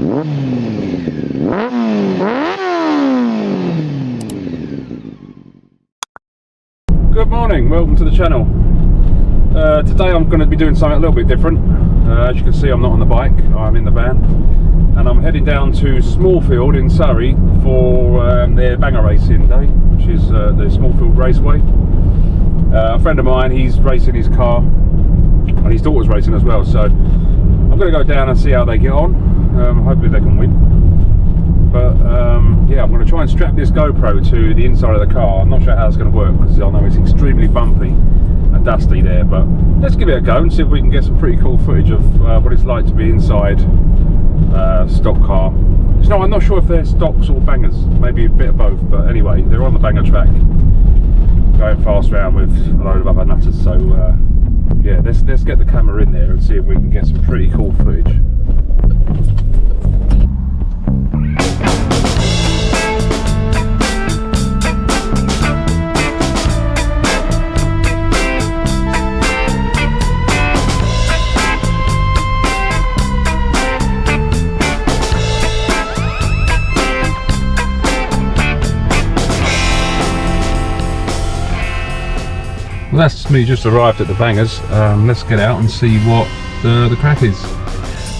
Good morning, welcome to the channel. Today I'm going to be doing something a little bit different. As you can see, I'm not on the bike, I'm in the van, and I'm heading down to Smallfield in Surrey for their banger racing day, which is the Smallfield Raceway. A friend of mine, he's racing his car, and his daughter's racing as well, so I'm going to go down and see how they get on. Hopefully they can win. But yeah, I'm going to try and strap this GoPro to the inside of the car. I'm not sure how it's going to work because I know it's extremely bumpy and dusty there, but let's give it a go and see if we can get some pretty cool footage of what it's like to be inside stock car. No, I'm not sure if they're stocks or bangers, maybe a bit of both, but anyway, they're on the banger track going fast round with a load of other nutters, so yeah, let's get the camera in there and see if we can get some pretty cool footage. Well, that's me just arrived at the bangers. Let's get out and see what the crack is.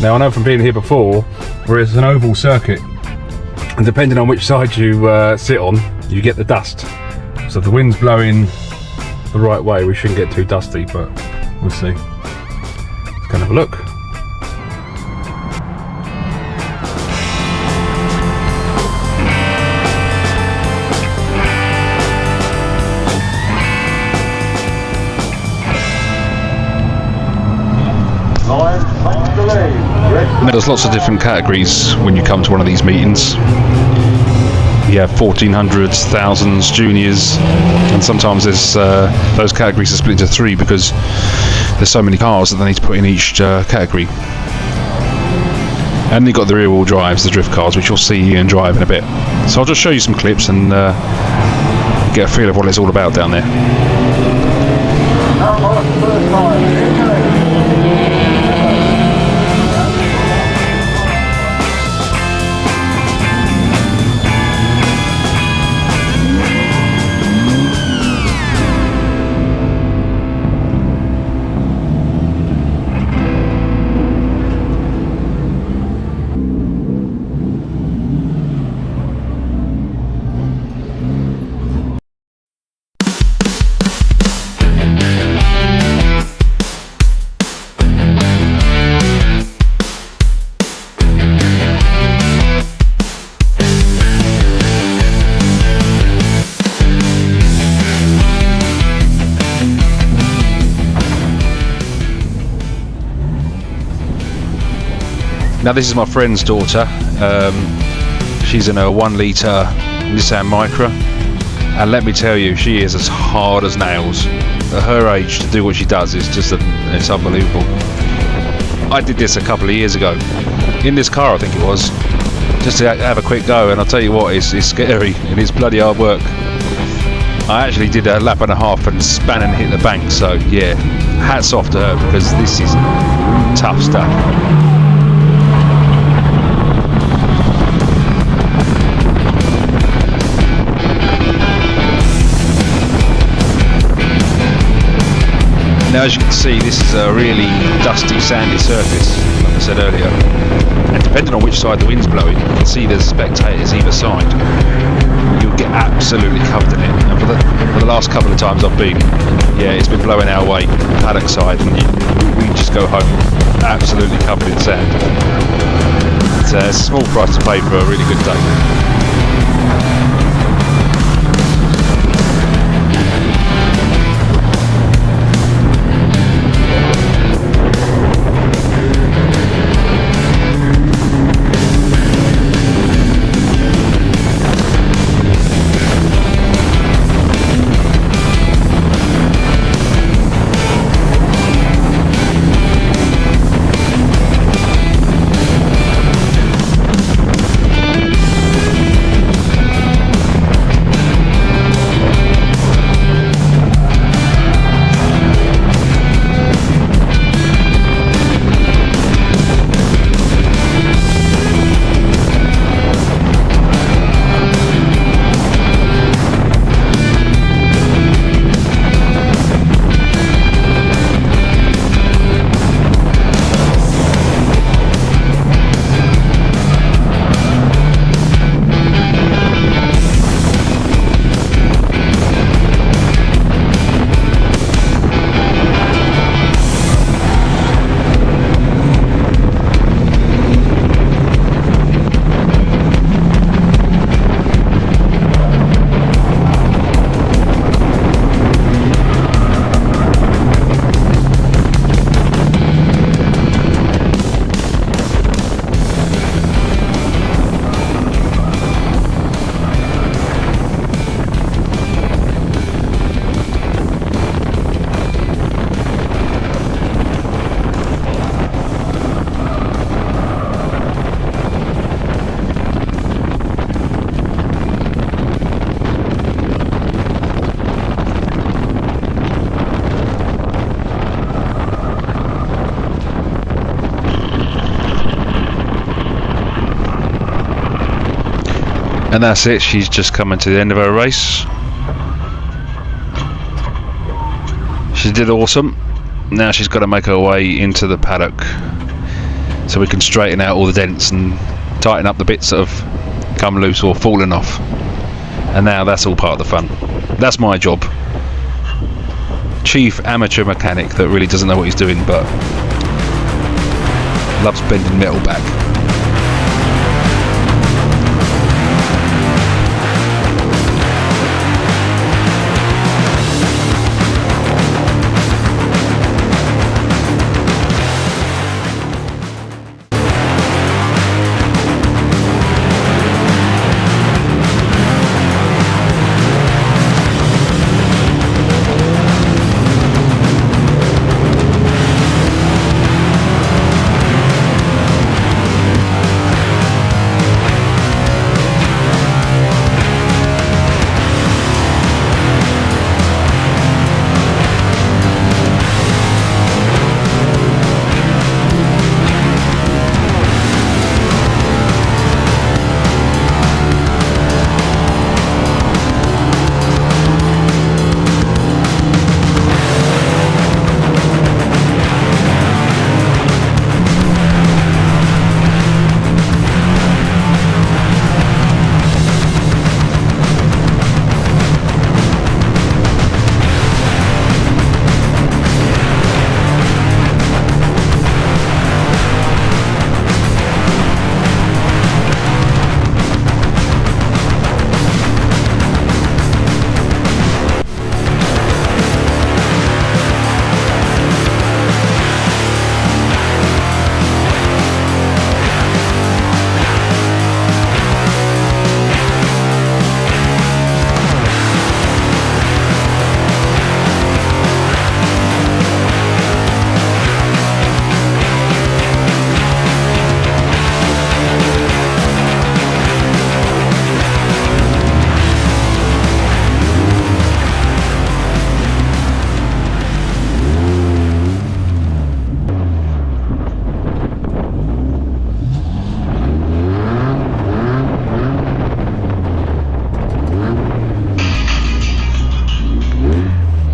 Now I know from being here before, where it's an oval circuit, and depending on which side you sit on, you get the dust. So if the wind's blowing the right way, we shouldn't get too dusty, but we'll see. Let's go and have a look. There's lots of different categories when you come to one of these meetings. You have 1400s, thousands, juniors, and sometimes there's those categories are split into three because there's so many cars that they need to put in each category. And they've got the rear wheel drives, the drift cars, which you'll see and drive in a bit. So I'll just show you some clips and get a feel of what it's all about down there. Now this is my friend's daughter. She's in a 1 litre Nissan Micra, and let me tell you, she is as hard as nails. At her age, to do what she does is just it's unbelievable. I did this a couple of years ago in this car, I think it was, just to have a quick go, and I'll tell you what, it's scary and it's bloody hard work. I actually did a lap and a half and span and hit the bank, so yeah, hats off to her because this is tough stuff. Now as you can see, this is a really dusty, sandy surface, like I said earlier, and depending on which side the wind's blowing, you can see there's spectators either side. You'll get absolutely covered in it, and for the last couple of times I've been, yeah, it's been blowing our way, paddock side, and we just go home absolutely covered in sand. It's a small price to pay for a really good day. And that's it, she's just coming to the end of her race. She did awesome. Now she's got to make her way into the paddock so we can straighten out all the dents and tighten up the bits that have come loose or fallen off. And now that's all part of the fun. That's my job. Chief amateur mechanic that really doesn't know what he's doing but loves bending metal back.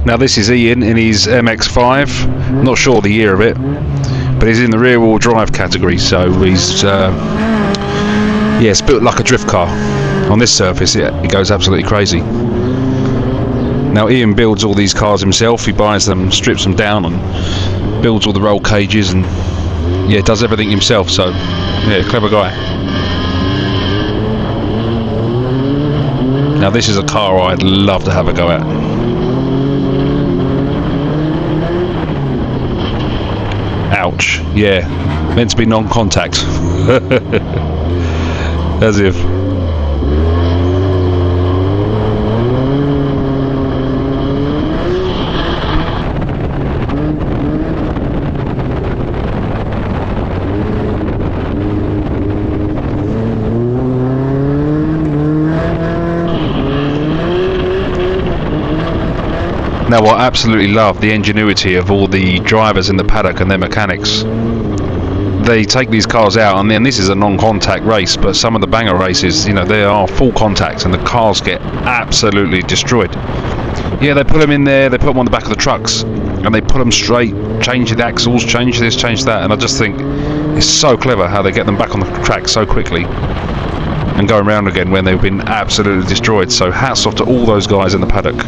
Now this is Ian in his MX-5, I'm not sure the year of it, but he's in the rear wheel drive category, so he's yeah, it's built like a drift car. On this surface it goes absolutely crazy. Now Ian builds all these cars himself, he buys them, strips them down and builds all the roll cages and yeah, does everything himself, so yeah, clever guy. Now this is a car I'd love to have a go at. Ouch, yeah, meant to be non-contact. As if. Now I absolutely love the ingenuity of all the drivers in the paddock and their mechanics. They take these cars out, and then this is a non-contact race, but some of the banger races, you know, they are full contact and the cars get absolutely destroyed. Yeah, they put them in there, they put them on the back of the trucks and they put them straight, change the axles, change this, change that, and I just think it's so clever how they get them back on the track so quickly and going around again when they've been absolutely destroyed. So hats off to all those guys in the paddock.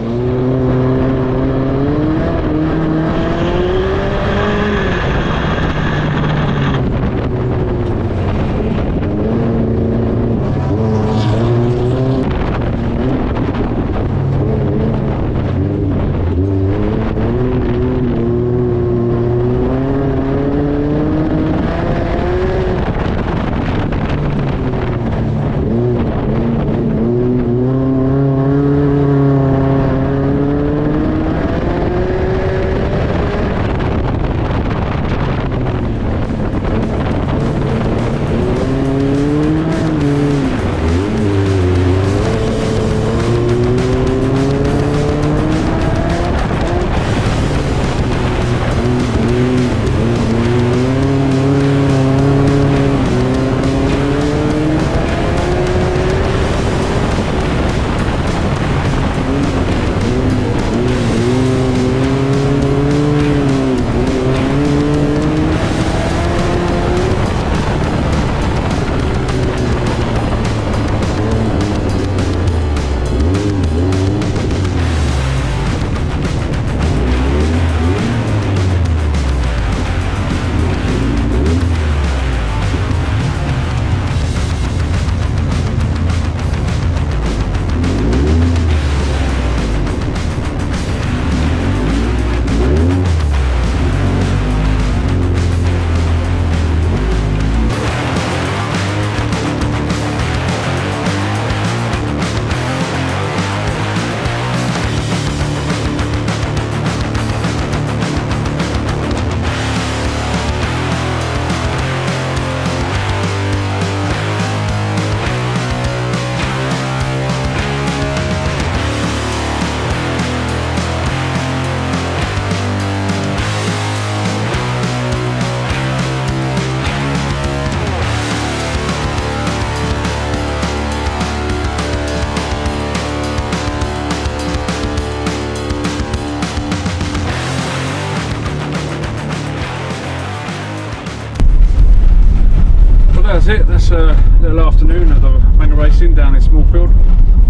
little afternoon of the banger racing down in Smallfield.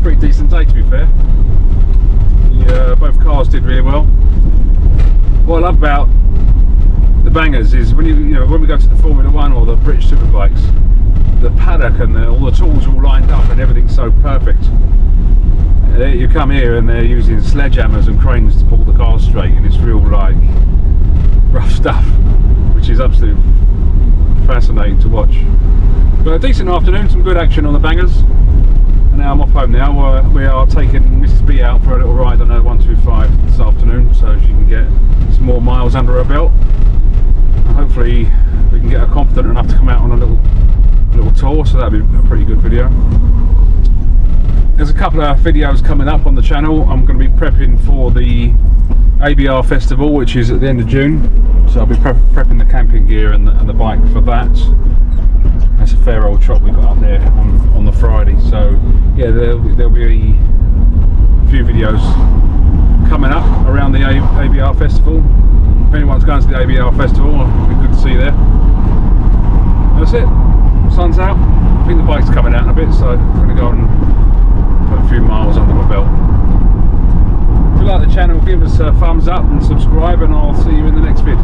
Pretty decent day, to be fair. Both cars did really well. What I love about the bangers is when when we go to the Formula 1 or the British Superbikes, the paddock and all the tools are all lined up and everything's so perfect. You come here and they're using sledgehammers and cranes to pull the cars straight, and it's real like rough stuff, which is absolutely fascinating to watch. But a decent afternoon, some good action on the bangers. And now I'm off home now. We are taking Mrs. B out for a little ride on her 125 this afternoon, so she can get some more miles under her belt. And hopefully we can get her confident enough to come out on a little tour, so that'd be a pretty good video. There's a couple of videos coming up on the channel. I'm going to be prepping for the ABR festival, which is at the end of June, so I'll be prepping the camping gear and the bike for that. That's a fair old trot we've got up there on the Friday, so yeah, there'll be a few videos coming up around the ABR festival. If anyone's going to the ABR festival, it'll be good to see you there. That's it, sun's out. I think the bike's coming out in a bit, so I'm going to go and put a few miles under my belt. If you like the channel, give us a thumbs up and subscribe, and I'll see you in the next vid.